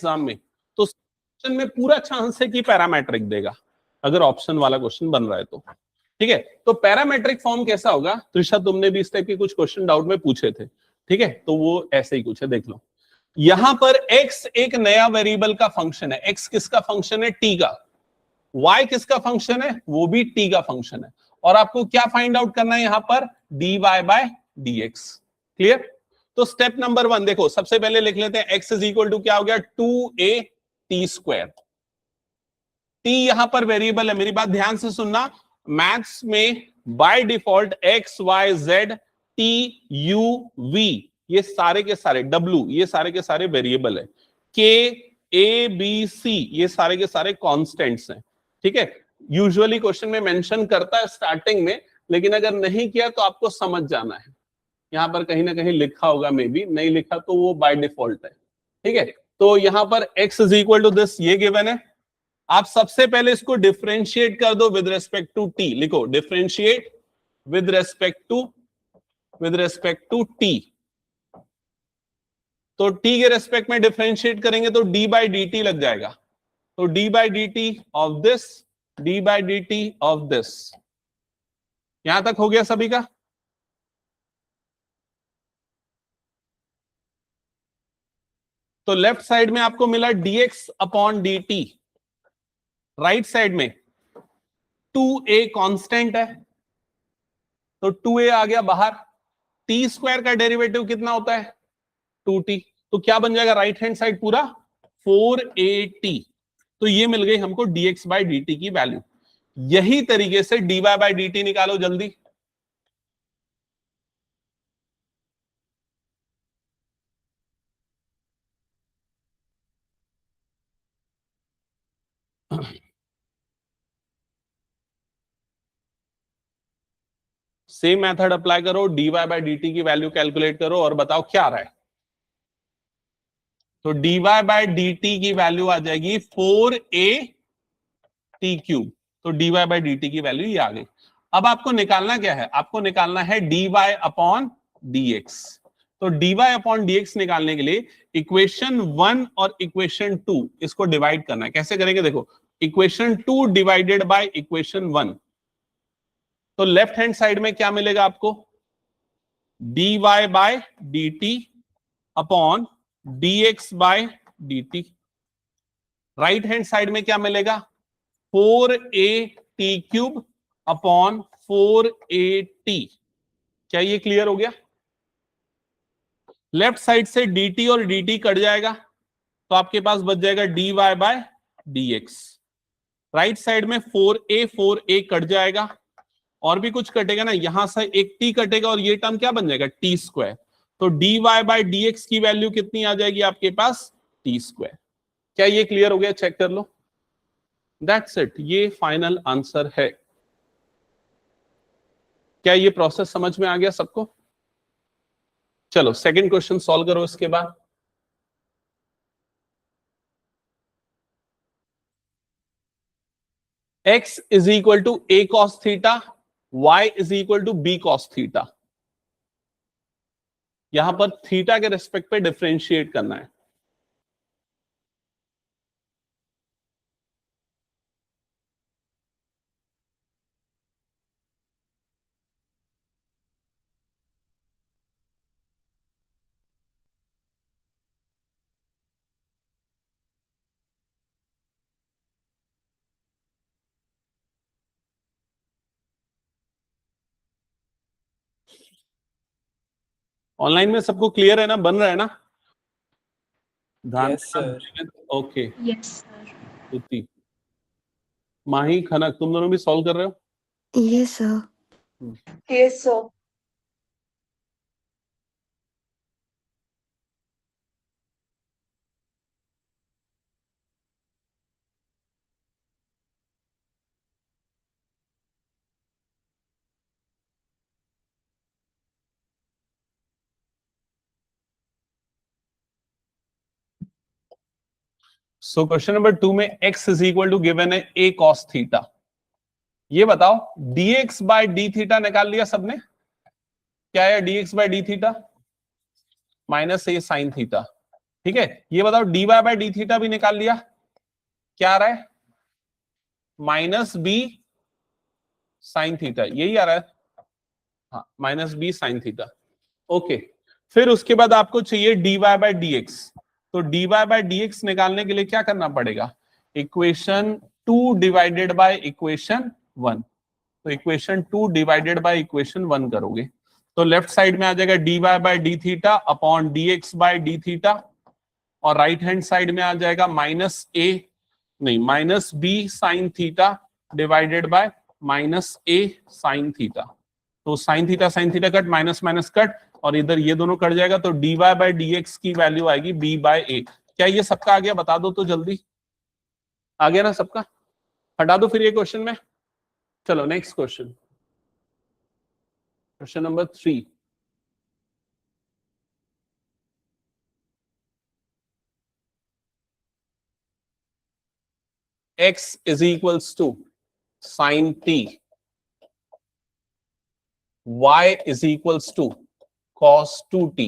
Exam में, तो option में पूरा चांस है कि पैरामेट्रिक देगा, अगर ऑप्शन वाला क्वेश्चन बन रहा है तो। ठीक है, तो पैरामेट्रिक फॉर्म कैसा होगा? त्रिशा, तुमने भी इस टाइप के कुछ क्वेश्चन डाउट में पूछे थे। ठीक है, तो वो ऐसे ही कुछ है, देख लो। यहां पर x एक नया वेरिएबल का फंक्शन है। x किसका फंक्शन है? t का। y किसका फंक्शन है? वो भी t का फंक्शन है। और आपको क्या फाइंड आउट करना है यहां पर? dy by dx। क्लियर? तो स्टेप नंबर 1 देखो, सबसे पहले लिख लेते हैं x इज इक्वल टू क्या हो गया? 2a t square. t यहां पर वेरिएबल है, मेरी बात ध्यान से सुनना। मैथ्स में by default x y z t u v ये सारे के सारे, w ये सारे के सारे वेरिएबल है। k a b c ये सारे के सारे कॉन्स्टेंट्स हैं। ठीक है, यूजुअली क्वेश्चन में मेंशन करता है स्टार्टिंग में, लेकिन अगर नहीं किया तो आपको समझ जाना है, यहां पर कहीं ना कहीं लिखा होगा, मे बी नहीं लिखा तो वो बाय डिफॉल्ट है। ठीक है, तो यहां पर x is equal to this, ये गिवन है। आप सबसे पहले इसको डिफरेंशिएट कर दो विद रेस्पेक्ट टू t। लिखो differentiate with respect to t। तो t के रेस्पेक्ट में डिफरेंशिएट करेंगे तो d बाई डी टी लग जाएगा। तो d by d t of this, d by d t of this. यहां तक हो गया सभी का? तो लेफ्ट साइड में आपको मिला dx upon dt, right side में 2a कांस्टेंट है, तो 2a आ गया बाहर। t स्क्वायर का डेरिवेटिव कितना होता है? 2t। तो क्या बन जाएगा राइट हैंड साइड पूरा? 4at। तो ये मिल गई हमको dx बाई dt की वैल्यू। यही तरीके से dy बाई dt निकालो जल्दी। सेम मेथड अप्लाई करो, dy बाई dt की वैल्यू कैलकुलेट करो और बताओ क्या आ रहा है। तो dy बाई dt की वैल्यू आ जाएगी 4at क्यूब। तो dy बाई dt की वैल्यू ये आ गई। अब आपको निकालना क्या है? आपको निकालना है dy अपॉन dx। तो dy अपॉन dx निकालने के लिए इक्वेशन 1 और इक्वेशन 2 इसको डिवाइड करना है। कैसे करेंगे? देखो, इक्वेशन 2 डिवाइडेड बाय इक्वेशन 1। तो लेफ्ट हैंड साइड में क्या मिलेगा आपको? dy by dt upon dx by dt। Right hand side में क्या मिलेगा? 4at cube upon 4at। क्या ये क्लियर हो गया? लेफ्ट साइड से dt और dt कट जाएगा, तो आपके पास बच जाएगा dy by dx। Right side में 4a कट जाएगा, और भी कुछ कटेगा ना, यहां से एक t कटेगा और ये टर्म क्या बन जाएगा? t square. तो dy बाय dx की वैल्यू कितनी आ जाएगी आपके पास? t square. क्या ये क्लियर हो गया? चेक कर लो। दैट्स इट, ये फाइनल आंसर है। क्या ये प्रोसेस समझ में आ गया सबको? चलो सेकंड क्वेश्चन सॉल्व करो इसके बाद। x is equal to a cos theta, y is equal to b cos theta. यहां पर थीटा के रेस्पेक्ट पे डिफरेंशिएट करना है। ऑनलाइन में सबको क्लियर है ना? बन रहा है ना? ध्यान से। Okay, yes sir. Shruti, Mahi, Khanak, तुम दोनों भी सॉल्व कर रहे हो? Yes sir. Yes sir. So question number 2 में x is equal to given है a cos थीटा। ये बताओ dx बाय डी थीटा निकाल लिया सबने? क्या है dx by d theta? Minus a sin theta. ठीक है, ये बताओ dy बाय डी थीटा भी निकाल लिया, क्या आ रहा है? माइनस बी साइन थीटा, यही आ रहा है, हाँ minus b sine theta. Okay, फिर उसके बाद आपको चाहिए dy बाय डी एक्स। तो dy बाय डी एक्स निकालने के लिए क्या करना पड़ेगा? Equation 2 divided by equation 1। तो इक्वेशन 2 डिवाइडेड बाय इक्वेशन 1 करोगे तो लेफ्ट साइड में आ जाएगा dy by d theta upon dx by d theta, और राइट हैंड साइड में आ जाएगा minus b sine theta divided by minus a sine theta. तो sine theta cut, minus minus cut, और इधर ये दोनों कट जाएगा, तो dy बाय डी एक्स की वैल्यू आएगी b बाय ए। क्या ये सबका आ गया? बता दो तो जल्दी, आ गया ना सबका? हटा दो फिर ये क्वेश्चन में। चलो next question, question number 3। x is equals to sin t, y is equals to cos 2t।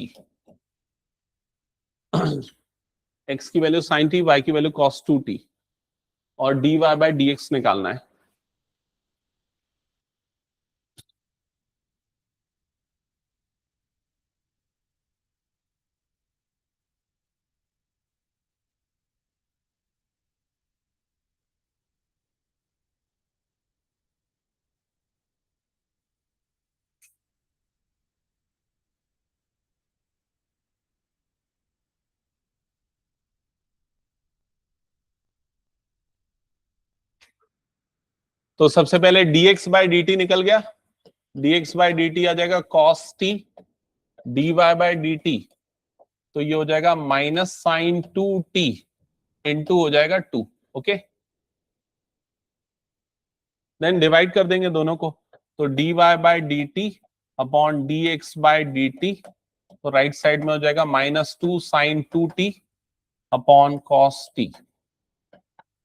x की वैल्यू sin t, y की वैल्यू cos 2t, और dy बाय dx निकालना है। तो सबसे पहले dx बाय dt निकल गया, dx बाय dt आ जाएगा cos t, dy by dt तो ये हो जाएगा माइनस साइन 2t इंटू हो जाएगा 2। ओके, देन डिवाइड कर देंगे दोनों को, तो dy by dt upon dx by dt, तो राइट साइड में हो जाएगा minus 2 sine 2t upon cos t।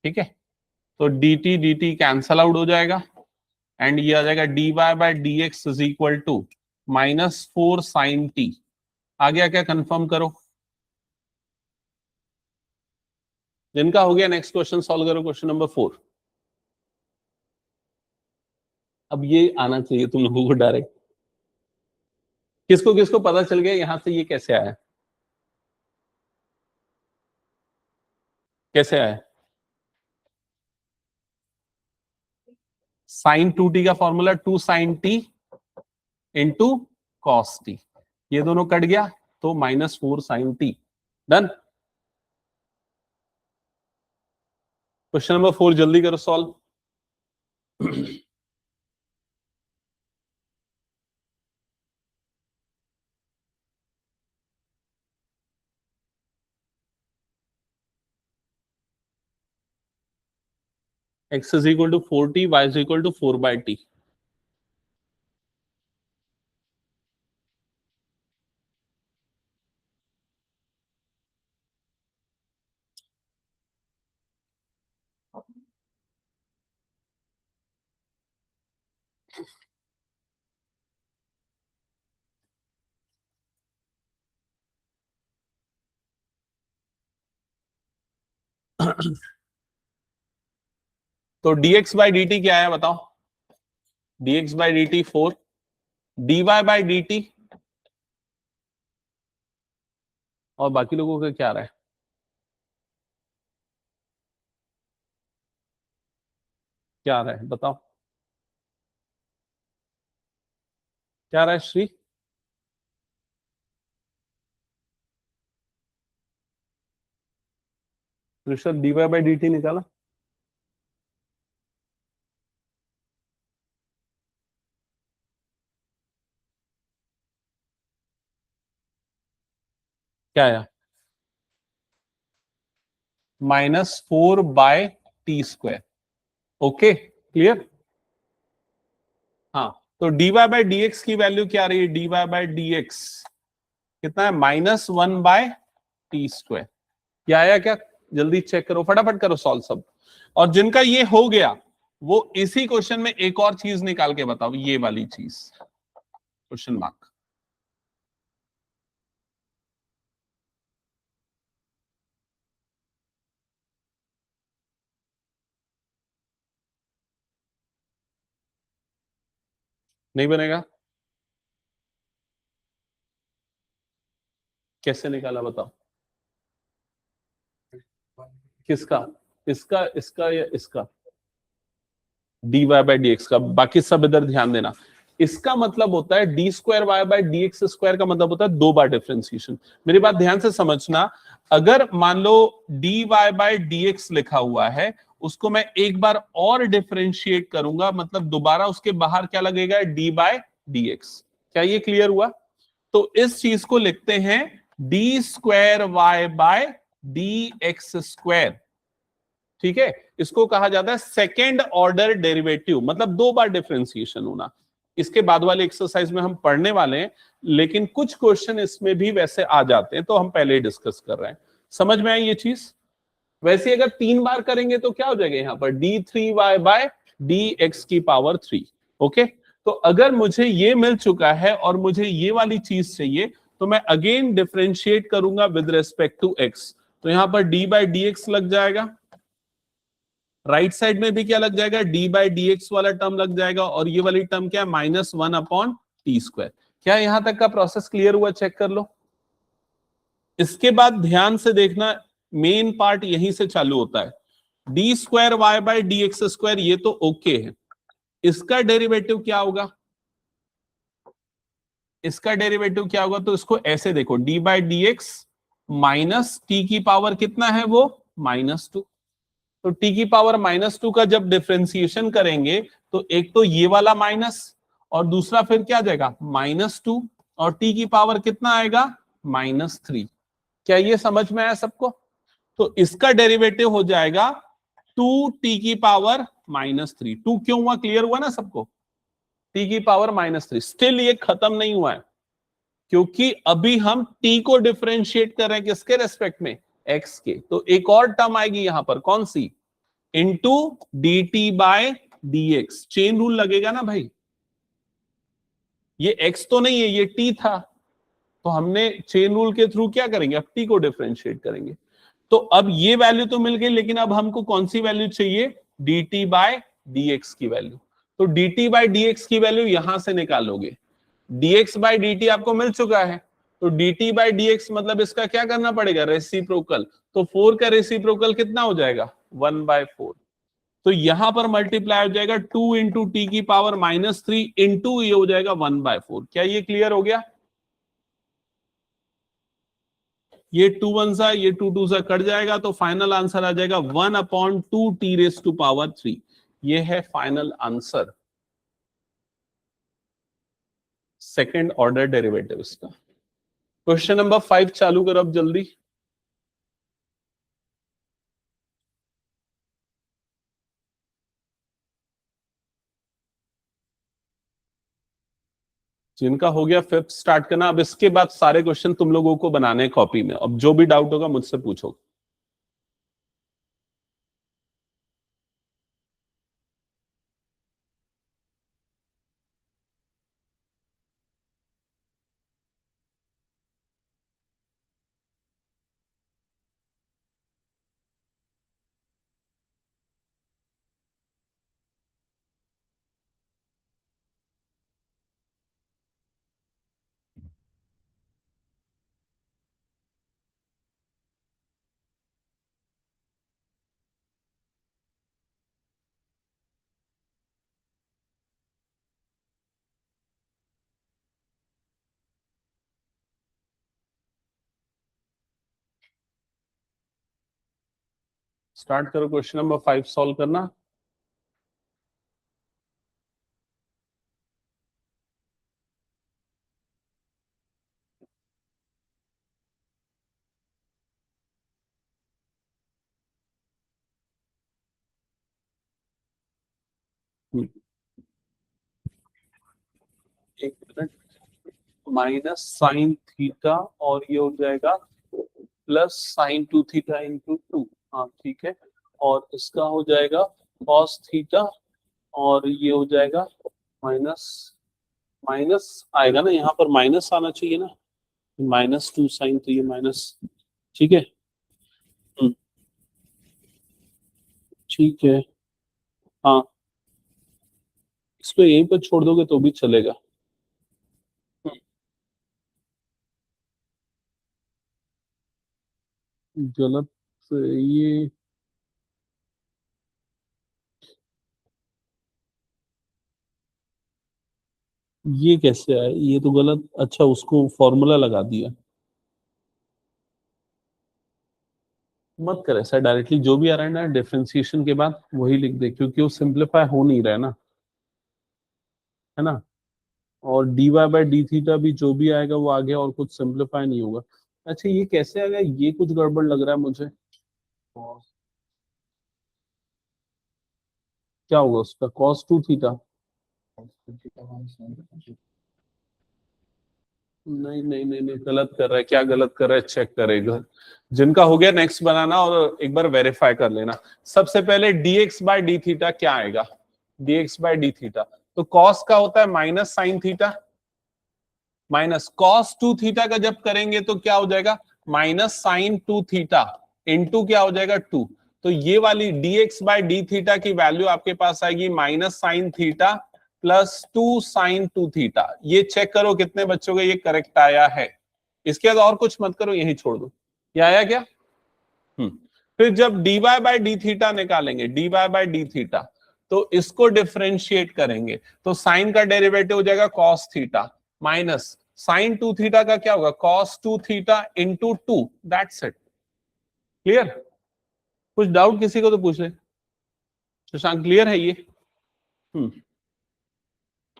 ठीक है, तो dt dt कैंसल आउट हो जाएगा, एंड ये आ जाएगा dy by dx is equal to minus 4 sine t। आ गया क्या? कंफर्म करो। जिनका हो गया नेक्स्ट क्वेश्चन सॉल्व करो, क्वेश्चन नंबर 4। अब ये आना चाहिए तुम लोगों को डायरेक्ट। किसको किसको पता चल गया यहां से ये कैसे आया? कैसे आया? साइन 2t का formula 2 sine t into cos t, ये दोनों कट गया तो minus 4 sine t. Done. Question number 4 जल्दी करो solve. x is equal to 4t, y is equal to 4 by t। तो dx बाई dt क्या है बताओ? dx by dt 4, dy by dt, और बाकी लोगों का क्या रहा है? क्या रहा है बताओ, क्या रहा है Shri? Rishabh dy by dt निकाला? क्या आया? Minus 4 by t square. Okay clear? हाँ, तो dy बाई dx की वैल्यू क्या आ रही है? dy बाई dx कितना है? Minus 1 by t square. क्या आया क्या? जल्दी चेक करो, फटाफट करो सॉल्व सब। और जिनका ये हो गया वो इसी क्वेश्चन में एक और चीज निकाल के बताओ, ये वाली चीज, क्वेश्चन मार्क। नहीं बनेगा? कैसे निकाला बताओ? किसका? इसका, इसका या इसका? dy बाई डी एक्स का। बाकी सब इधर ध्यान देना। इसका मतलब होता है d square y by d x square का मतलब होता है 2 बार डिफरेंशिएशन। मेरी बात ध्यान से समझना, अगर मान लो dy बाई डी एक्स लिखा हुआ है, उसको मैं एक बार और डिफरेंशिएट करूंगा, मतलब दोबारा उसके बाहर क्या लगेगा? D by d x. क्या ये क्लियर हुआ? तो इस चीज को लिखते हैं d square y by d x square. ठीक है, इसको कहा जाता है सेकेंड ऑर्डर डेरिवेटिव, मतलब 2 बार डिफरेंशिएशन होना। इसके बाद वाले एक्सरसाइज में हम पढ़ने वाले हैं, लेकिन कुछ क्वेश्चन इसमें भी वैसे आ जाते हैं, तो हम पहले ही डिस्कस कर रहे हैं। समझ में आई ये चीज? वैसे अगर 3 बार करेंगे तो क्या हो जाएगा यहां पर? d3y बाय डी एक्स की पावर 3। ओके, तो अगर मुझे ये मिल चुका है और मुझे ये वाली चीज चाहिए, तो मैं अगेन डिफरेंशिएट करूंगा विद रिस्पेक्ट टू x। तो यहां पर d बाई डी एक्स लग जाएगा, राइट साइड में भी क्या लग जाएगा? d बाई डी एक्स वाला टर्म लग जाएगा, और ये वाली टर्म क्या है? -1 अपॉन टी स्क्वायर। क्या यहां तक का प्रोसेस क्लियर हुआ? चेक कर लो। इसके बाद ध्यान से देखना, मेन पार्ट यहीं से चालू होता है। D square y by d x square, ये तो ओके है। इसका डेरिवेटिव क्या होगा? इसका डेरिवेटिव क्या होगा? तो इसको ऐसे देखो, D by d x minus T की पावर कितना है वो? -2। तो टी की पावर -2 का जब डिफरेंशिएशन करेंगे, तो एक तो ये वाला माइनस, और दूसरा फिर क्या आ जाएगा? -2, और टी की पावर कितना आएगा? -3। क्या ये समझ में आया सबको? तो इसका डेरिवेटिव हो जाएगा 2t की पावर -3। 2 क्यों हुआ? क्लियर हुआ ना सबको? t की पावर -3। स्टिल ये खत्म नहीं हुआ है, क्योंकि अभी हम t को डिफरेंशिएट कर रहे हैं किसके रेस्पेक्ट में? x के। तो एक और टर्म आएगी यहां पर, कौन सी? Into d t by d x. Chain rule लगेगा ना भाई, ये x तो नहीं है, ये t था, तो हमने चेन रूल के थ्रू क्या करेंगे? अब t को डिफरेंशिएट करेंगे। तो अब ये वैल्यू तो मिल गई, लेकिन अब हमको कौन सी वैल्यू चाहिए? D t by d x की वैल्यू। तो d t by d x की वैल्यू यहां से निकालोगे। dx बाई डी टी आपको मिल चुका है, तो dt बाई डी एक्स मतलब इसका क्या करना पड़ेगा? रेसिप्रोकल। तो 4 का रेसिप्रोकल कितना हो जाएगा? 1/4। तो यहां पर मल्टीप्लाई हो जाएगा 2 इंटू टी की पावर -3 इंटू ये हो जाएगा 1/4। क्या ये क्लियर हो गया? ये 2 1 सा, ये 2 2 सा कट जाएगा, तो फाइनल आंसर आ जाएगा 1/2t⁻³ ये है final answer, second order derivative इसका। क्वेश्चन नंबर 5 चालू करो अब जल्दी। जिनका हो गया 5th स्टार्ट करना। अब इसके बाद सारे क्वेश्चन तुम लोगों को बनाने हैं कॉपी में। अब जो भी डाउट होगा मुझसे पूछो। स्टार्ट करो, क्वेश्चन नंबर 5 सॉल्व करना। एक मिनट। -sin थीटा, और ये हो जाएगा +sin2θ/2। हाँ ठीक है, और इसका हो जाएगा cos थीटा, और ये हो जाएगा माइनस, माइनस आएगा ना यहाँ पर, माइनस आना चाहिए ना, -2 sin, तो ये माइनस। ठीक है, ठीक है। हाँ, इसको यहीं पर छोड़ दोगे तो भी चलेगा। गलत ये कैसे आया, ये तो गलत। अच्छा, उसको फॉर्मूला लगा दिया। मत कर ऐसा डायरेक्टली, जो भी आ रहा है ना डिफरेंशिएशन के बाद वही लिख दे, क्योंकि वो सिंप्लीफाई हो नहीं रहा है ना, है ना। और dy बाय डी थीटा भी जो भी आएगा वो आगे, और कुछ सिंप्लीफाई नहीं होगा। अच्छा, ये कैसे आ गया, ये कुछ गड़बड़ लग रहा है मुझे। क्या होगा उसका, cos 2 थीटा। नहीं नहीं नहीं नहीं, गलत कर रहा है, क्या गलत कर रहा है, चेक करेगा। जिनका हो गया नेक्स्ट बनाना और एक बार वेरीफाई कर लेना। सबसे पहले dx बाय डी थीटा क्या आएगा, dx बाय डी थीटा, तो cos का होता है minus sine theta, minus cos 2 theta का जब करेंगे तो क्या हो जाएगा, माइनस साइन 2 थीटा इंटू क्या हो जाएगा 2। तो ये वाली dx बाय डी थीटा की वैल्यू आपके पास आएगी minus sine theta plus 2 sine 2 theta. ये चेक करो कितने बच्चों का ये करेक्ट आया है। इसके बाद और कुछ मत करो, यही छोड़ दो। ये आया क्या? फिर जब dy बाय डी थीटा निकालेंगे, dy बाय डी थीटा, तो इसको डिफरेंशिएट करेंगे तो साइन का डेरिवेटिव हो जाएगा cos theta minus sine 2 theta का क्या होगा, cos 2 theta into 2। That's it. Clear? कुछ डाउट किसी को तो पूछ ले। शशांक, क्लियर है ये?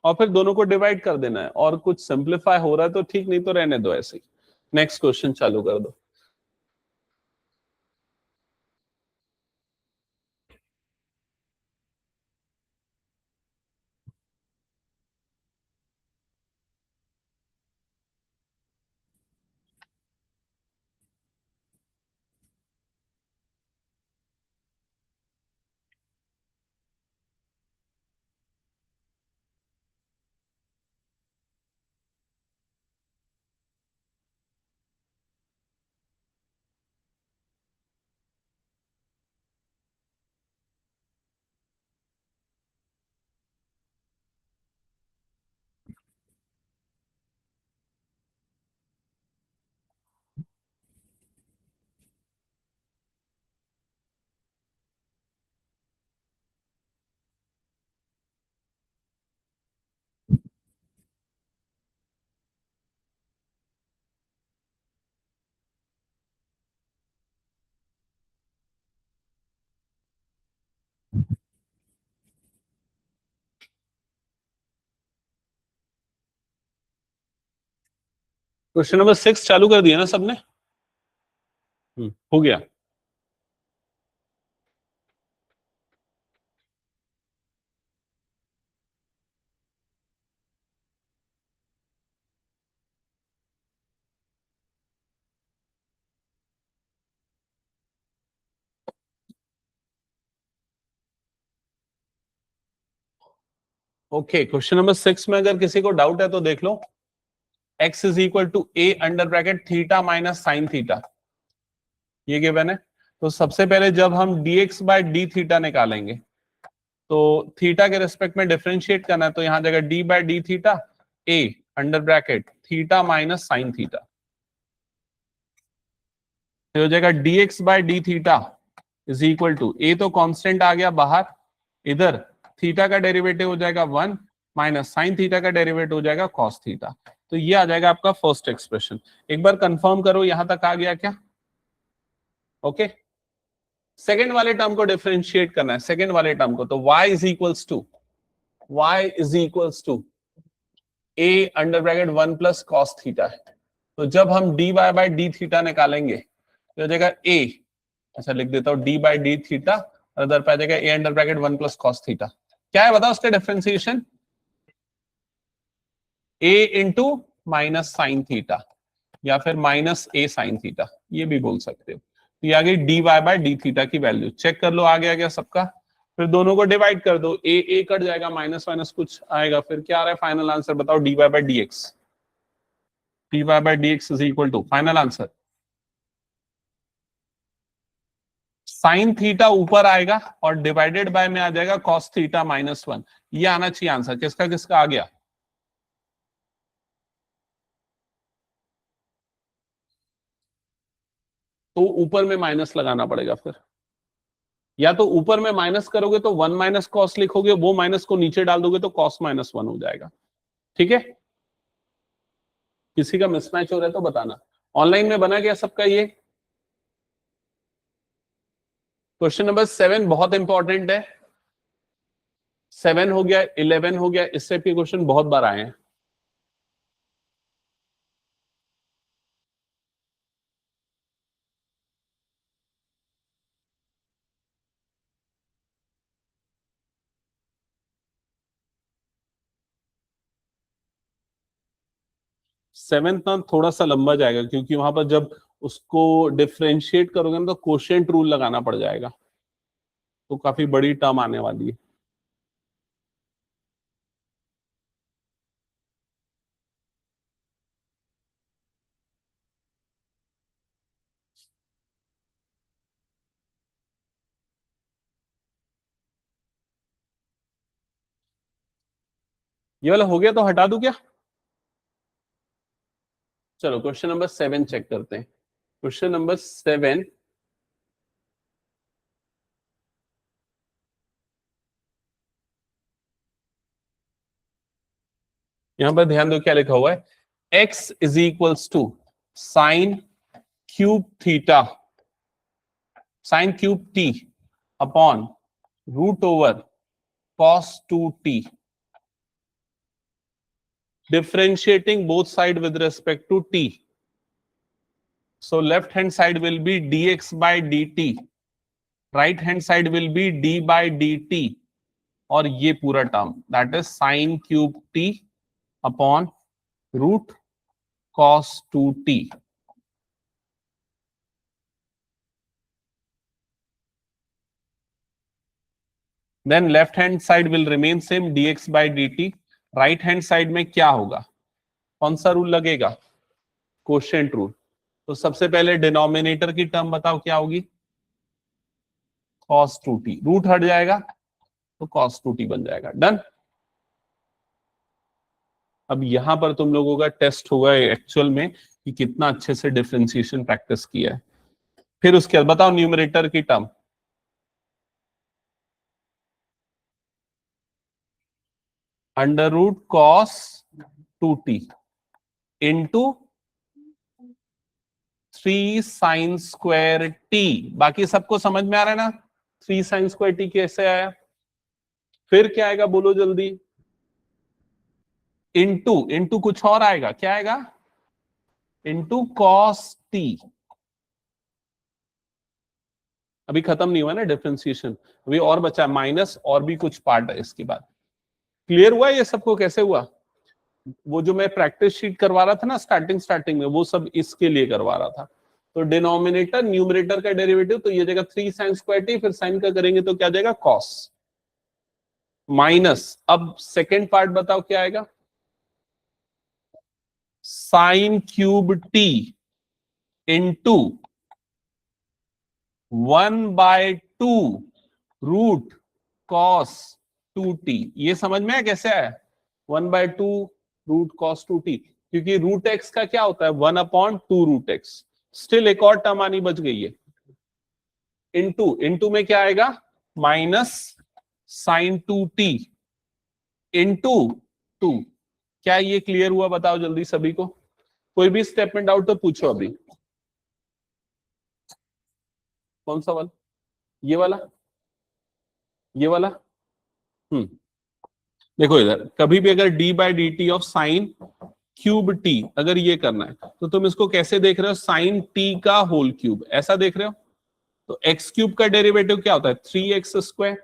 और फिर दोनों को डिवाइड कर देना है, और कुछ सिंप्लीफाई हो रहा है तो ठीक, नहीं तो रहने दो ऐसे ही। नेक्स्ट क्वेश्चन चालू कर दो। क्वेश्चन नंबर 6 चालू कर दिया ना सबने? हो गया। ओके, क्वेश्चन नंबर 6 में अगर किसी को डाउट है तो देख लो। x is equal to a under bracket theta minus sine theta, ये गिवन है। तो सबसे पहले जब हम dx बाय डी थीटा निकालेंगे तो थीटा के रिस्पेक्ट में डिफरेंशिएट करना है, तो यहां जाएगा d by d theta a under bracket theta minus sine theta, तो हो जाएगा dx by d theta is equal to, a तो कांस्टेंट आ गया बाहर, इधर थीटा का डेरिवेटिव हो जाएगा 1 माइनस साइन थीटा का डेरिवेटिव हो जाएगा cos थीटा। तो ये आ जाएगा आपका फर्स्ट एक्सप्रेशन। एक बार कंफर्म करो यहां तक आ गया क्या? ओके, सेकेंड वाले टर्म को डिफरेंशिएट करना है, सेकेंड वाले टर्म को, तो y is equals to a under bracket 1 plus cos theta है। तो जब हम dy बाय डी थीटा निकालेंगे तो हो जाएगा a, अच्छा लिख देता हूं, d बाय डी थीटा, और इधर पे आ जाएगा a under bracket 1 plus cos theta. क्या है बताओ उसका differentiation? a into minus sine theta, या फिर माइनस a साइन थीटा, ये भी बोल सकते हो। तो ये आ गई dy बाय डी थीटा की वैल्यू, चेक कर लो आ गया क्या सबका। फिर दोनों को डिवाइड कर दो, a कट जाएगा, माइनस माइनस कुछ आएगा, फिर क्या आ रहा है फाइनल आंसर बताओ, dy by dx, dy by dx is equal to final answer sine theta ऊपर आएगा और डिवाइडेड बाय में आ जाएगा कॉस थीटा -1। ये आना चाहिए आंसर। किसका किसका आ गया? तो ऊपर में माइनस लगाना पड़ेगा फिर, या तो ऊपर में माइनस करोगे तो 1 माइनस कॉस लिखोगे, वो माइनस को नीचे डाल दोगे तो कॉस -1 हो जाएगा। ठीक है, किसी का मिसमैच हो रहा है तो बताना। ऑनलाइन में बना गया सबका ये? क्वेश्चन नंबर 7 बहुत इंपॉर्टेंट है। 7 हो गया, 11 हो गया, इस टाइप के क्वेश्चन बहुत बार आए हैं। सेवेंथ ना थोड़ा सा लंबा जाएगा, क्योंकि वहां पर जब उसको डिफरेंशिएट करोगे ना तो कोशेंट रूल लगाना पड़ जाएगा, तो काफी बड़ी टर्म आने वाली है। ये वाला हो गया तो हटा दूं क्या? चलो क्वेश्चन नंबर 7 चेक करते हैं। क्वेश्चन नंबर 7, यहां पर ध्यान दो क्या लिखा हुआ है। x is equals to sine cube theta, sine cube t upon root over cos 2t, differentiating both side with respect to t. So left hand side will be dx by dt, right hand side will be d by dt, और ये पूरा term that is sine cube t upon root cos 2t। Then left hand side will remain same dx by dt। Right hand side में क्या होगा? कौन सा rule लगेगा? Quotient rule. तो सबसे पहले डिनोमिनेटर की टर्म बताओ क्या होगी? cos 2t, रूट हट जाएगा तो cos 2t बन जाएगा। डन। अब यहां पर तुम लोगों का टेस्ट होगा एक्चुअल में कि कितना अच्छे से डिफरेंशिएशन प्रैक्टिस किया है। फिर उसके बाद बताओ न्यूमरेटर की term. Under root cos 2t into 3 sine square t। बाकी सबको समझ में आ रहा है ना? 3 साइन स्क्वायर t कैसे आया? फिर क्या आएगा बोलो जल्दी? इंटू, इंटू कुछ और आएगा, क्या आएगा? Into cos t। अभी खत्म नहीं हुआ ना डिफरेंशिएशन, अभी और बचा माइनस, और भी कुछ पार्ट है इसके बाद। क्लियर हुआ ये सबको कैसे हुआ? वो जो मैं प्रैक्टिस शीट करवा रहा था ना स्टार्टिंग में, वो सब इसके लिए करवा रहा था। तो डिनोमिनेटर न्यूमरेटर का डेरिवेटिव, तो ये जाएगा 3 साइन स्क्वायर टी, फिर साइन का करेंगे तो क्या जाएगा? Cos minus. अब सेकेंड पार्ट बताओ क्या आएगा? Sine cube t into 1/2 root cos 2t। ये समझ में है कैसे आया? 1/2 रूट कॉस 2t, क्योंकि रूट एक्स का क्या होता है? 1/2 रूट एक्स। स्टिल एक और टर्म आनी बच गई है। इंटू, इंटू में क्या आएगा? Minus sine 2t into 2। क्या ये क्लियर हुआ? बताओ जल्दी सभी को। कोई भी स्टेप में डाउट तो पूछो अभी। कौन सा वाला? ये वाला? ये वाला? देखो इधर, कभी भी अगर d by d t of sine cube t अगर ये करना है तो तुम इसको कैसे देख रहे हो? साइन t का होल क्यूब, ऐसा देख रहे हो? तो x क्यूब का डेरिवेटिव क्या होता है? 3x square,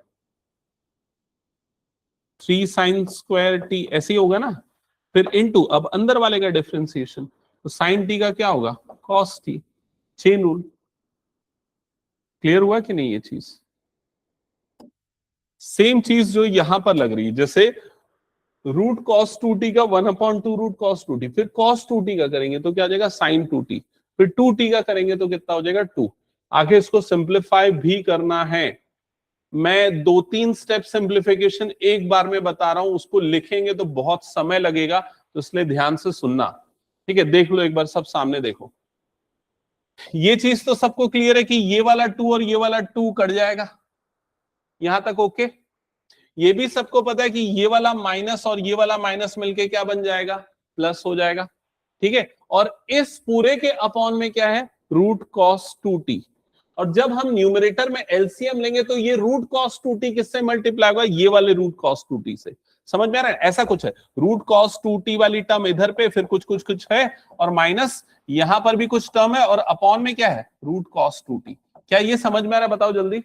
3 sine square t, ऐसे ही होगा ना। फिर इनटू, अब अंदर वाले का डिफरेंशिएशन, तो साइन t का क्या होगा? cos t। Chain rule. Clear हुआ कि नहीं ये चीज? सेम चीज जो यहां पर लग रही है, जैसे रूट कॉस 2t का 1/2 रूट कॉस 2t, फिर cos 2t का करेंगे तो क्या हो जाएगा? साइन 2t, फिर 2t का करेंगे तो कितना हो जाएगा? 2। आगे इसको सिंप्लीफाई भी करना है। मैं 2-3 स्टेप सिंप्लीफिकेशन एक बार में बता रहा हूं, उसको लिखेंगे तो बहुत समय लगेगा, तो इसलिए ध्यान से सुनना। ठीक है, देख लो एक बार, सब सामने देखो। ये चीज तो सबको क्लियर है कि ये वाला 2 और ये वाला 2 कट जाएगा, यहां तक ओके। ये भी सबको पता है कि ये वाला माइनस और ये वाला माइनस मिलके क्या बन जाएगा, प्लस हो जाएगा। ठीक है, और इस पूरे के अपॉन में क्या है, रूट कॉस 2t। और जब हम न्यूमरेटर में एलसीएम लेंगे तो ये रूट कॉस 2t किससे मल्टीप्लाई होगा, ये वाले रूट कॉस 2t से। समझ में आ रहा है, ऐसा कुछ है, रूट कॉस 2t वाली टर्म इधर पे, फिर कुछ कुछ कुछ है, और माइनस यहां पर भी कुछ टर्म है, और अपॉन में क्या है, रूट कॉस 2t। क्या ये समझ में आ रहा है, बताओ जल्दी।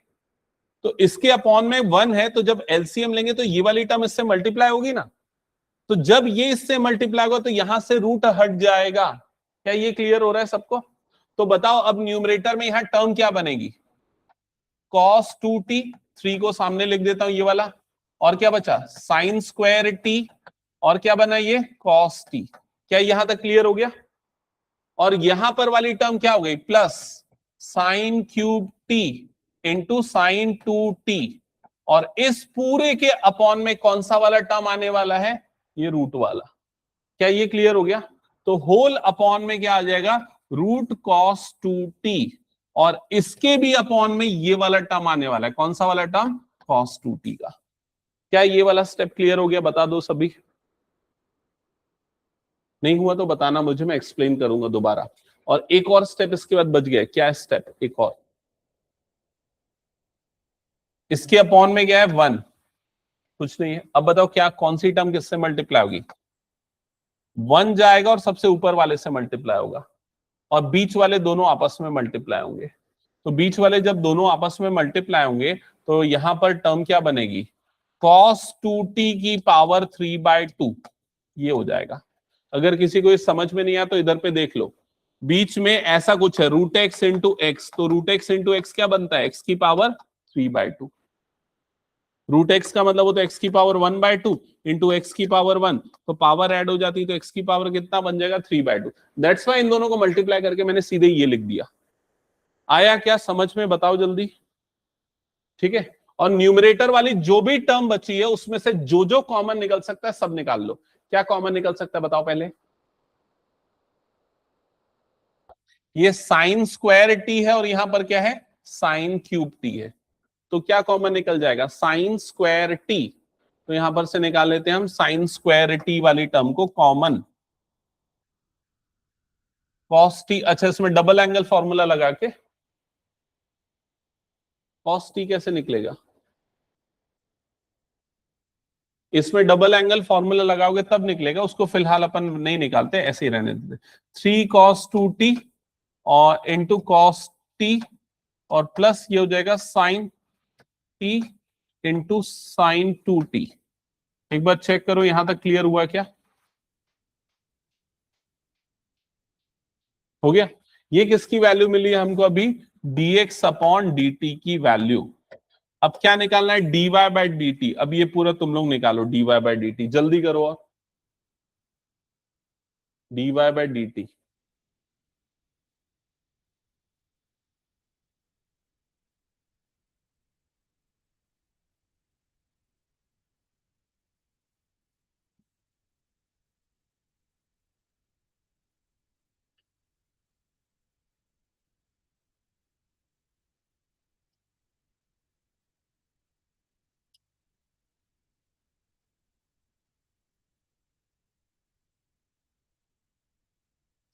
तो इसके अपॉन में 1 है, तो जब एलसीएम लेंगे तो ये वाली टर्म इससे मल्टीप्लाई होगी ना, तो जब ये इससे मल्टीप्लाई होगा तो यहां से रूट हट जाएगा। क्या ये क्लियर हो रहा है सबको। तो बताओ अब न्यूमरेटर में यहां टर्म क्या बनेगी, cos 2t, 3 को सामने लिख देता हूं ये वाला, और क्या बचा sin स्क्वायर t, और क्या बना ये cos t। क्या यहां तक क्लियर हो गया। और यहां पर वाली टर्म क्या हो गई, plus sign cube t into sine 2t, और इस पूरे के अपॉन में कौन सा वाला टर्म आने वाला है, ये रूट वाला। क्या ये क्लियर हो गया। तो होल अपॉन में क्या आ जाएगा, रूट कॉस 2t, और इसके भी अपॉन में ये वाला टर्म आने वाला है, कौन सा वाला टर्म, कॉस 2t का। क्या ये वाला स्टेप क्लियर हो गया, बता दो सभी। नहीं हुआ तो बताना मुझे, मैं एक्सप्लेन करूंगा दोबारा। और एक और स्टेप इसके बाद बच गया, क्या स्टेप, एक और, इसके अपॉन में क्या है 1, कुछ नहीं है। अब बताओ क्या, कौन सी टर्म किससे मल्टीप्लाई होगी, 1 जाएगा और सबसे ऊपर वाले से मल्टीप्लाई होगा, और बीच वाले दोनों आपस में मल्टीप्लाई होंगे। तो बीच वाले जब दोनों आपस में मल्टीप्लाई होंगे तो यहां पर टर्म क्या बनेगी, cos 2t की पावर 3/2, ये हो जाएगा। अगर किसी को इस समझ में नहीं आया तो इधर पे देख लो, बीच में ऐसा कुछ है रूट एक्स इंटू एक्स, तो रूट एक्स इंटू एक्स क्या बनता है, एक्स की पावर 3/2। रूट एक्स का मतलब वो तो एक्स की पावर 1/2 इंटू एक्स की पावर 1, तो पावर ऐड हो जाती है, तो एक्स की पावर कितना बन जाएगा 3/2। दैट्स वाई इन दोनों को मल्टीप्लाई करके मैंने सीधे ये लिख दिया। आया क्या समझ में, बताओ जल्दी। ठीक है, और न्यूमरेटर वाली जो भी टर्म बची है उसमें से जो जो कॉमन निकल सकता है सब निकाल लो। क्या कॉमन निकल सकता है बताओ पहले। ये साइन स्क्वायर टी है और यहां पर क्या है, साइन क्यूब टी है, तो क्या कॉमन निकल जाएगा, साइन स्क्वायर टी। तो यहां पर से निकाल लेते हैं हम साइन स्क्वायर टी वाली टर्म को कॉमन, कॉस टी। अच्छा, इसमें डबल एंगल फॉर्मूला लगा के कॉस टी कैसे निकलेगा, इसमें डबल एंगल फॉर्मूला लगाओगे तब निकलेगा, उसको फिलहाल अपन नहीं निकालते, ऐसे ही रहने देते। 3 cos 2t और इंटू कॉस टी, और प्लस ये हो जाएगा sine T into sine 2t। एक बार चेक करो यहां तक क्लियर हुआ क्या, हो गया। ये किसकी वैल्यू मिली है हमको अभी, dx अपॉन dt की वैल्यू। अब क्या निकालना है, dy बाई डी टी। अब ये पूरा तुम लोग निकालो, dy बाई डी टी, जल्दी करो। और dy by d T,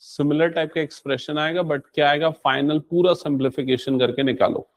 similar type का एक्सप्रेशन आएगा, बट क्या आएगा, फाइनल पूरा सिंप्लीफिकेशन करके निकालो।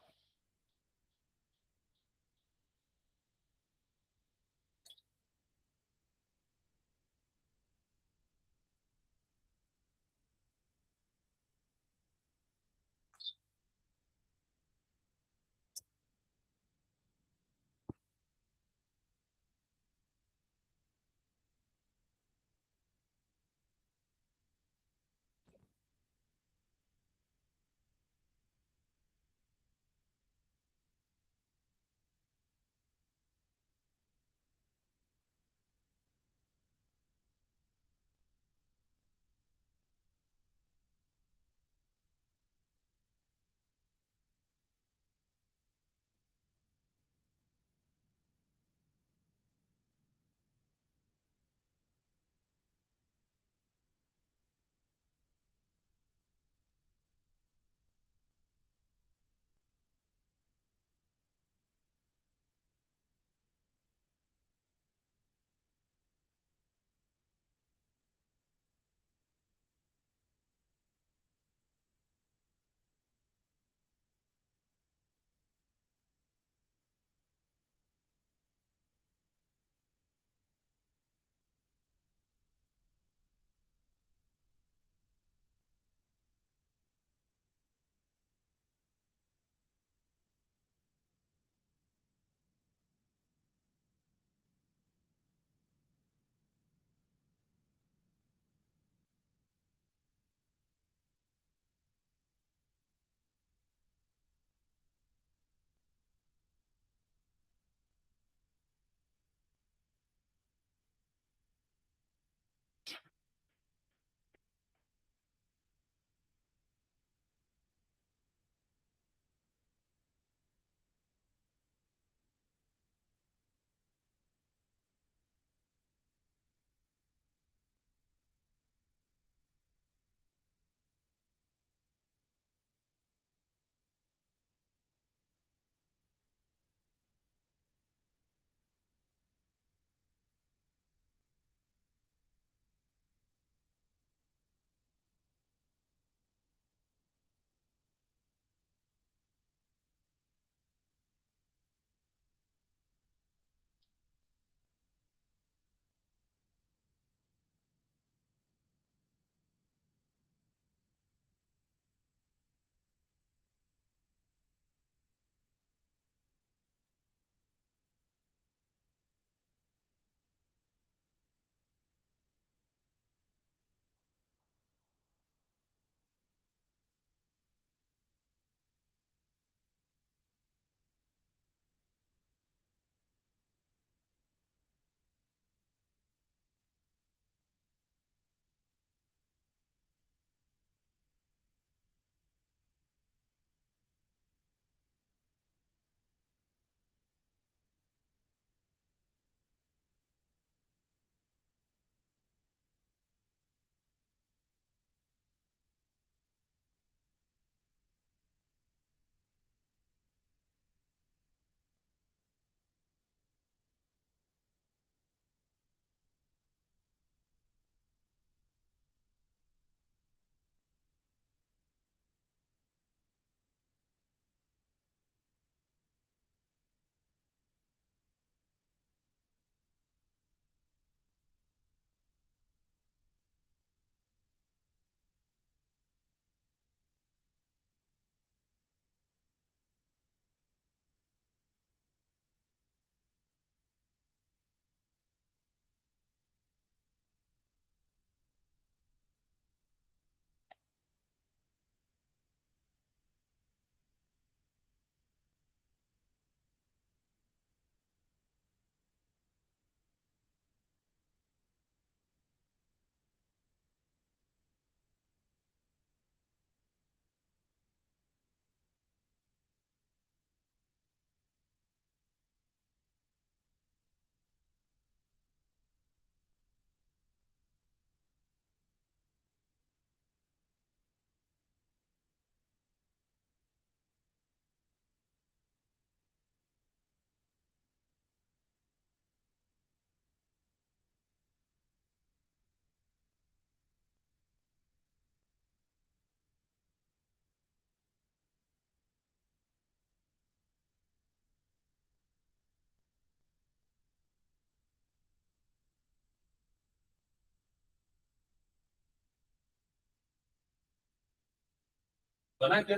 बना क्या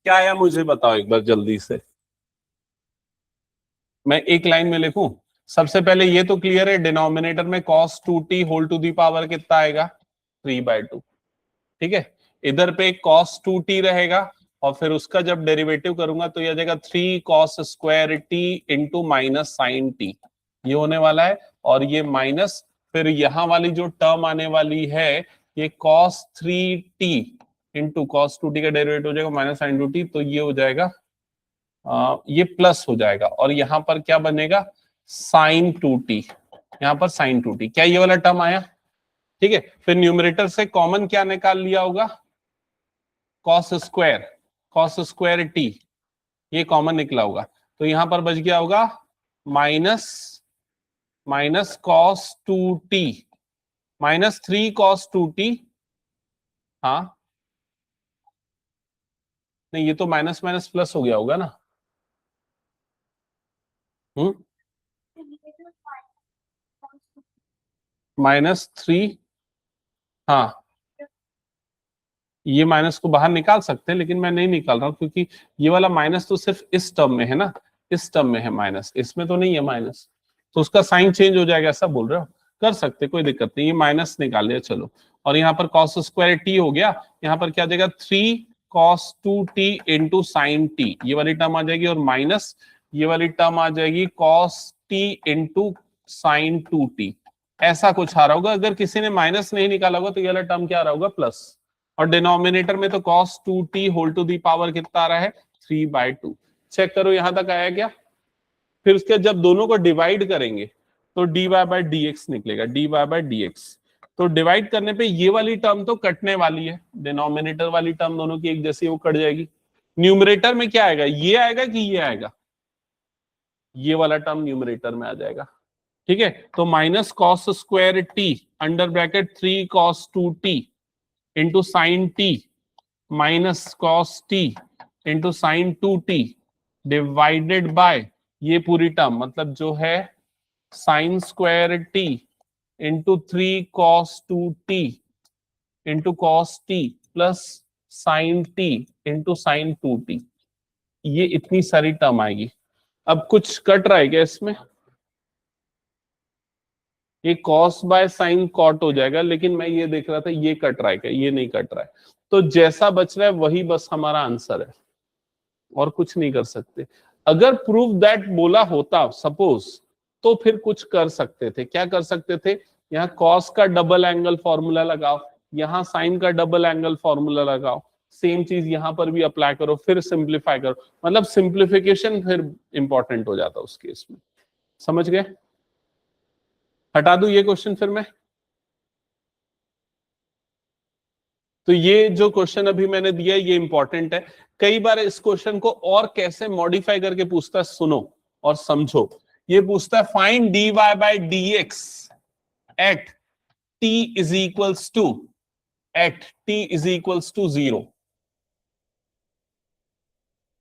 आया मुझे बताओ एक बार जल्दी से। मैं एक लाइन में लिखूं। सबसे पहले ये तो क्लियर है, डिनोमिनेटर में cos 2t whole to the power कितना आएगा 3/2। ठीक है, इधर पे cos 2t रहेगा और फिर उसका जब डेरिवेटिव करूंगा तो यह आ जाएगा 3 cos square t into minus sine t, ये होने वाला है। और ये माइनस फिर यहां वाली जो टर्म आने वाली है ये cos 3t into cos 2t का डेरिवेटिव हो जाएगा माइनस साइन 2t, तो ये हो जाएगा ये प्लस हो जाएगा और यहां पर क्या बनेगा साइन 2t, यहां पर साइन 2t, क्या ये वाला टर्म आया। ठीक है, फिर न्यूमरेटर से कॉमन क्या निकाल लिया होगा cos स्क्वायर t, ये कॉमन निकला होगा तो यहां पर बच गया होगा minus minus cos 2t minus 3 cos 2t। हाँ नहीं, ये तो माइनस माइनस प्लस हो गया होगा ना। -3, हाँ ये माइनस को बाहर निकाल सकते हैं लेकिन मैं नहीं निकाल रहा हूं क्योंकि ये वाला माइनस तो सिर्फ इस टर्म में है ना, इस टर्म में है माइनस, इसमें तो नहीं है माइनस, तो उसका साइन चेंज हो जाएगा, ऐसा बोल रहे हो। कर सकते, कोई दिक्कत नहीं, ये माइनस निकाल लिया चलो। और यहाँ पर cos स्क्वायर टी हो गया, यहाँ पर क्या आ जाएगा 3 cos 2t into sine T, ये वाली टर्म आ जाएगी और माइनस ये वाली टर्म आ जाएगी cos t into sine 2t, ऐसा कुछ आ रहा होगा। अगर किसी ने माइनस नहीं निकाला होगा तो ये वाला टर्म क्या आ रहा होगा प्लस। और डिनोमिनेटर में तो cos 2t whole to the power कितना आ रहा है 3/2। चेक करो यहां तक आया क्या। फिर उसके जब दोनों को डिवाइड करेंगे तो dy/dx निकलेगा, dy/dx। तो डिवाइड करने पे ये वाली टर्म तो कटने वाली है, डिनोमिनेटर वाली टर्म दोनों की एक जैसी, वो कट जाएगी। न्यूमरेटर में क्या आएगा, ये आएगा कि ये आएगा, ये वाला टर्म न्यूमरेटर में आ जाएगा। ठीक है, तो minus cos square T under bracket 3 cos 2t into sine T minus cos T into sine 2t divided by ये पूरी टर्म, मतलब जो है sign square T into 3 cos 2t into cos T plus sign T into sine 2t, ये इतनी सारी term आएगी। अब कुछ कट रहा है क्या इसमें, ये cos बाय साइन कॉट हो जाएगा, लेकिन मैं ये देख रहा था ये कट रहा है क्या, ये नहीं कट रहा है। तो जैसा बच रहा है वही बस हमारा आंसर है, और कुछ नहीं कर सकते। अगर प्रूफ दैट बोला होता सपोज, तो फिर कुछ कर सकते थे। क्या कर सकते थे, यहाँ cos का डबल एंगल फॉर्मूला लगाओ, यहाँ साइन का डबल एंगल फॉर्मूला लगाओ, सेम चीज यहां पर भी अप्लाई करो, फिर सिंप्लीफाई करो, मतलब सिंप्लीफिकेशन फिर इंपॉर्टेंट हो जाता उस केस में। समझ गए, हटा दूं ये क्वेश्चन फिर मैं। तो ये जो क्वेश्चन अभी मैंने दिया ये इंपॉर्टेंट है। कई बार इस क्वेश्चन को और कैसे मॉडिफाई करके पूछता है, सुनो और समझो। ये पूछता है find dy/dx at t is equals to zero.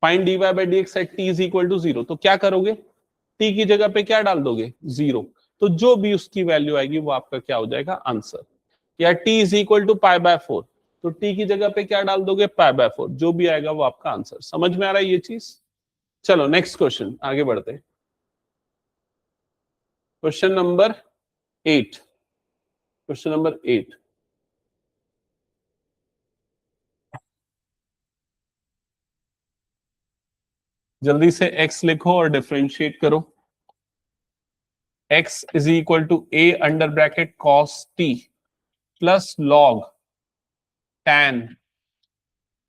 Find dy/dx at t is equal to zero, तो क्या करोगे, t की जगह पे क्या डाल दोगे जीरो, तो जो भी उसकी वैल्यू आएगी वो आपका क्या हो जाएगा आंसर। या t इज इक्वल टू π/4, तो t की जगह पे क्या डाल दोगे π/4, जो भी आएगा वो आपका आंसर। समझ में आ रहा है ये चीज। चलो नेक्स्ट क्वेश्चन आगे बढ़ते हैं। Question number 8, question number 8। जल्दी से x लिखो और डिफरेंशिएट करो। x is equal to a under bracket cos t plus log tan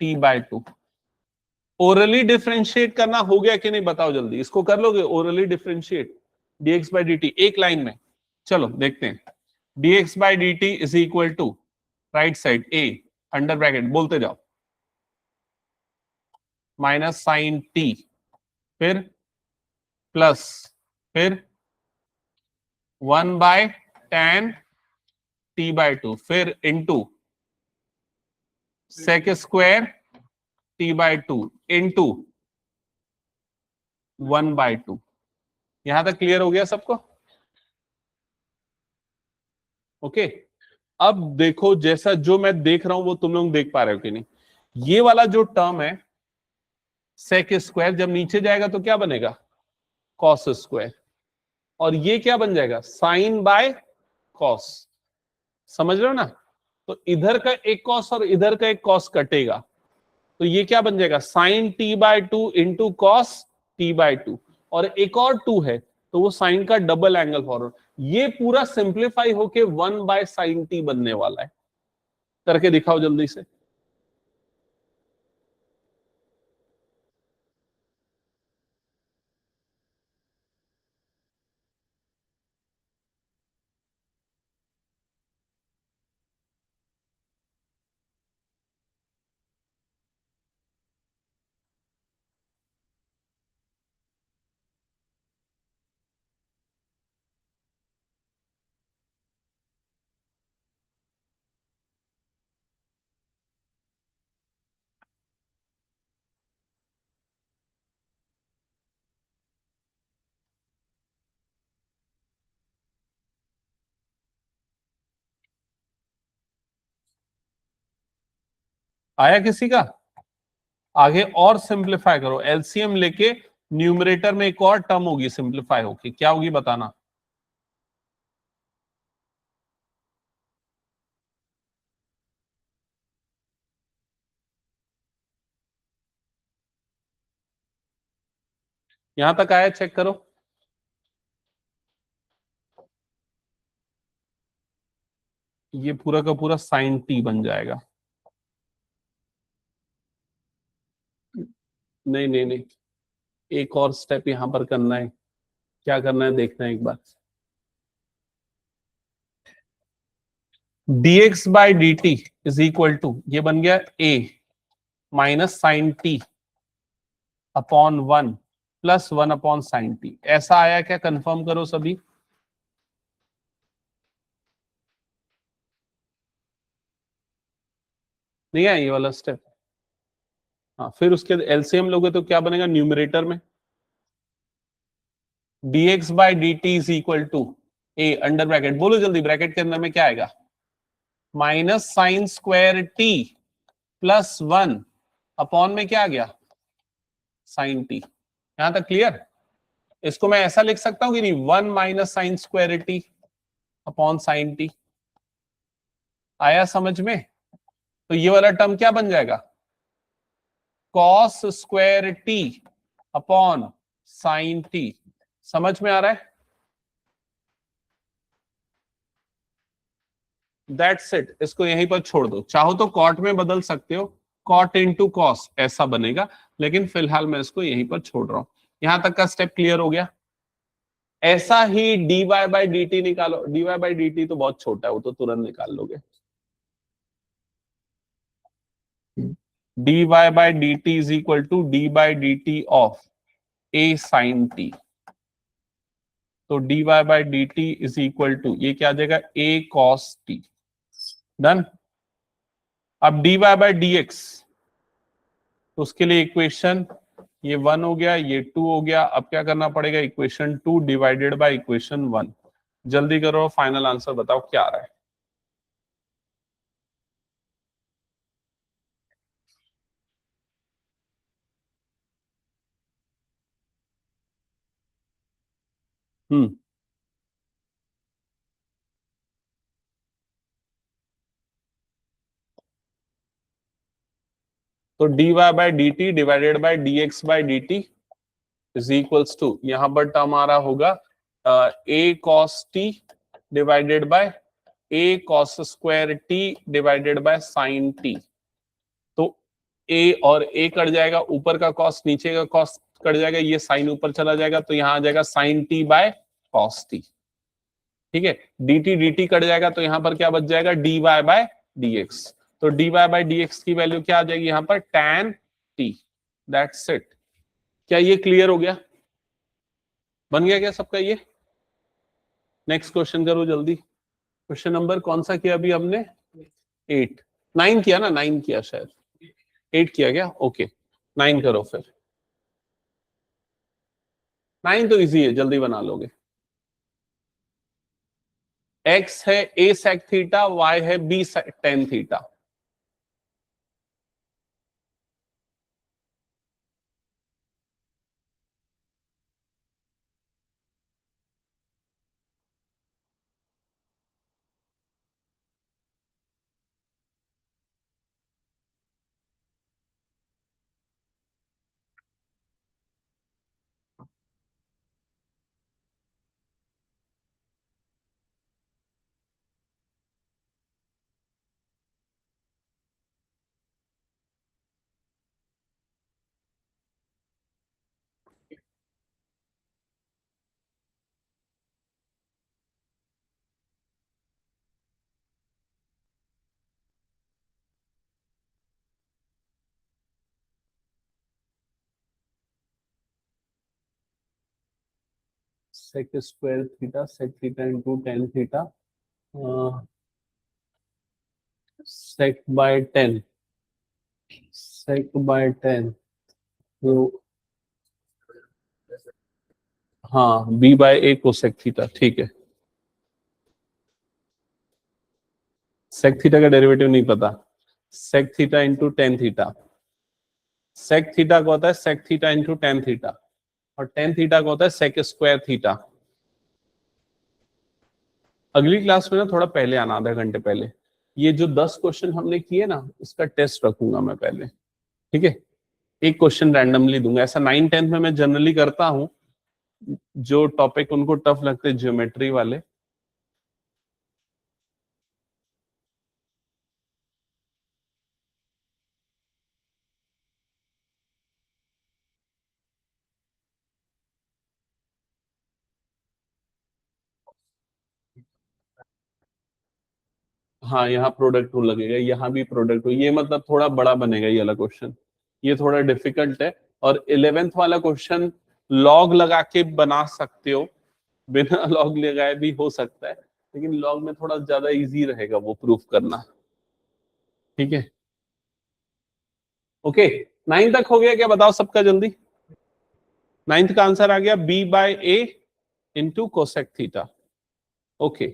t/2। Orally differentiate करना हो गया कि नहीं बताओ जल्दी, इसको कर लोगे ओरली डिफरेंशिएट dx/dt एक लाइन में। चलो देखते हैं। dx/dt is equal to right side a under bracket बोलते जाओ माइनस साइन t, फिर प्लस, फिर 1/tan t/2, फिर into sec square t/2 into 1/2। यहां तक क्लियर हो गया सबको, ओके। अब देखो, जैसा जो मैं देख रहा हूं वो तुम लोग देख पा रहे हो कि नहीं। ये वाला जो टर्म है सेक स्क्वायर, जब नीचे जाएगा तो क्या बनेगा, कॉस स्क्वायर, और ये क्या बन जाएगा, साइन बाय कॉस। समझ रहे हो ना। तो इधर का एक कॉस और इधर का एक कॉस कटेगा, तो ये क्या बन जाएगा, sine t by two into cos t by two, और एक और टू है तो वो साइन का डबल एंगल फॉरवर्ड। ये पूरा सिंप्लीफाई होके 1/sin t बनने वाला है। करके दिखाओ जल्दी से। आया किसी का। आगे और सिंप्लीफाई करो, एलसीएम लेके न्यूमरेटर में एक और टर्म होगी सिंप्लीफाई होगी, क्या होगी बताना। यहां तक आया, चेक करो। ये पूरा का पूरा साइन टी बन जाएगा। नहीं नहीं नहीं, एक और स्टेप यहां पर करना है। क्या करना है देखना है एक बार। dx by d t is equal to, ये बन गया a minus sine t upon 1 plus 1 upon sine t. ऐसा आया क्या, कंफर्म करो सभी। नहीं आया ये वाला स्टेप। हाँ, फिर उसके एलसीएम लोगे तो क्या बनेगा न्यूमरेटर में, dx by d t is equal to a under bracket, बोलो जल्दी, ब्रैकेट के अंदर में क्या आएगा, minus sine square t plus 1 upon में क्या आ गया, साइन टी। यहां तक क्लियर। इसको मैं ऐसा लिख सकता हूं कि नहीं, 1 minus sine square T upon sine T. आया समझ में। तो ये वाला टर्म क्या बन जाएगा, cos square T upon sine T. समझ में आ रहा है। दैट्स इट, इसको यहीं पर छोड़ दो। चाहो तो कॉट में बदल सकते हो, कॉट इंटू कॉस ऐसा बनेगा, लेकिन फिलहाल मैं इसको यहीं पर छोड़ रहा हूं। यहां तक का स्टेप क्लियर हो गया। ऐसा ही dy बाई डी टी निकालो। dy बाई डी टी तो बहुत छोटा है, वो तो तुरंत निकाल लोगे। dy by d t is equal to d by d t of a sine t. तो dy by d t is equal to, ये क्या आ जाएगा, a cos t। डन। अब dy बाई डी एक्स, तो उसके लिए इक्वेशन, ये 1 हो गया, ये 2 हो गया। अब क्या करना पड़ेगा, इक्वेशन 2 डिवाइडेड बाय इक्वेशन 1। जल्दी करो, फाइनल आंसर बताओ क्या आ रहा है। हम्म तो dy by d t divided by d x by d t is equals to, यहां पर टर्म आ रहा होगा a cos t divided by a cos square t divided by sine t। तो a और a कट जाएगा, ऊपर का cos नीचे का cos कट जाएगा, ये साइन ऊपर चला जाएगा, तो यहां आ जाएगा sine t by cos t। ठीक है, dt कट जाएगा, तो यहां पर क्या बच जाएगा, dy बाय dx। तो dy बाय dx की वैल्यू क्या आ जाएगी यहां पर, tan t। That's it. क्या ये क्लियर हो गया, बन गया क्या सबका ये। नेक्स्ट क्वेश्चन करो जल्दी। क्वेश्चन नंबर कौन सा किया अभी हमने, 8, 9 किया ना, 9 किया शायद, 8 किया क्या, ओके 9 करो फिर। 9 तो इजी है, जल्दी बना लोगे। x है a sec थीटा, y है b tan theta. sec square theta sec theta into tan theta sec by 10 sec by 10 तो हाँ b by a cosec theta. ठीक है, sec थीटा का डेरिवेटिव नहीं पता। sec theta into tan theta, sec theta का होता है sec theta into tan theta, और tan थीटा का होता है sec स्क्वायर थीटा। अगली क्लास में ना थोड़ा पहले आना, आधा घंटे पहले। ये जो 10 क्वेश्चन हमने किए ना, इसका टेस्ट रखूंगा मैं पहले, ठीक है। एक क्वेश्चन रैंडमली दूंगा, ऐसा 9-10 में मैं जनरली करता हूं। जो टॉपिक उनको टफ लगते हैं ज्योमेट्री वाले, हाँ यहाँ प्रोडक्ट रूल लगेगा, यहाँ भी प्रोडक्ट रूल, ये मतलब थोड़ा बड़ा बनेगा ये वाला क्वेश्चन, ये थोड़ा डिफिकल्ट है। और 11th वाला क्वेश्चन लॉग लगा के बना सकते हो, बिना लॉग लगाए भी हो सकता है, लेकिन लॉग में थोड़ा ज्यादा इजी रहेगा वो प्रूफ करना, ठीक है। ओके, 9 तक हो गया क्या, बताओ सबका जल्दी। 9th का आंसर आ गया b by a into cosec theta. Okay,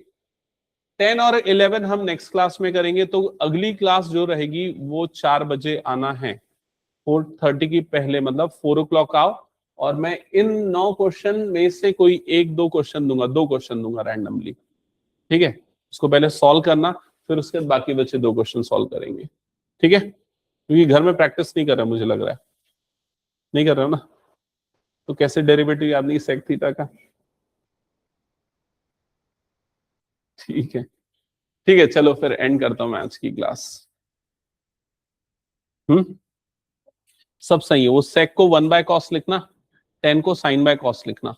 10 और 11 हम नेक्स्ट क्लास में करेंगे। तो अगली क्लास जो रहेगी वो 4 बजे आना है, 4:30 की पहले, मतलब 4 o'clock आओ। और मैं इन 9 क्वेश्चन में से कोई 1-2 क्वेश्चन दूंगा, 2 क्वेश्चन दूंगा रैंडमली, ठीक है। उसको पहले सॉल्व करना, फिर उसके बाद बाकी बचे 2 क्वेश्चन सॉल्व करेंगे, ठीक है। क्योंकि घर में प्रैक्टिस नहीं कर रहा, मुझे लग रहा है नहीं कर रहा ना, तो कैसे डेरिवेटिव याद नहीं सेक थीटा का। ठीक है, ठीक है, चलो फिर एंड करता हूं मैं आज की क्लास। सब सही है, वो सेक को 1/cos लिखना, 10 को sin/cos लिखना।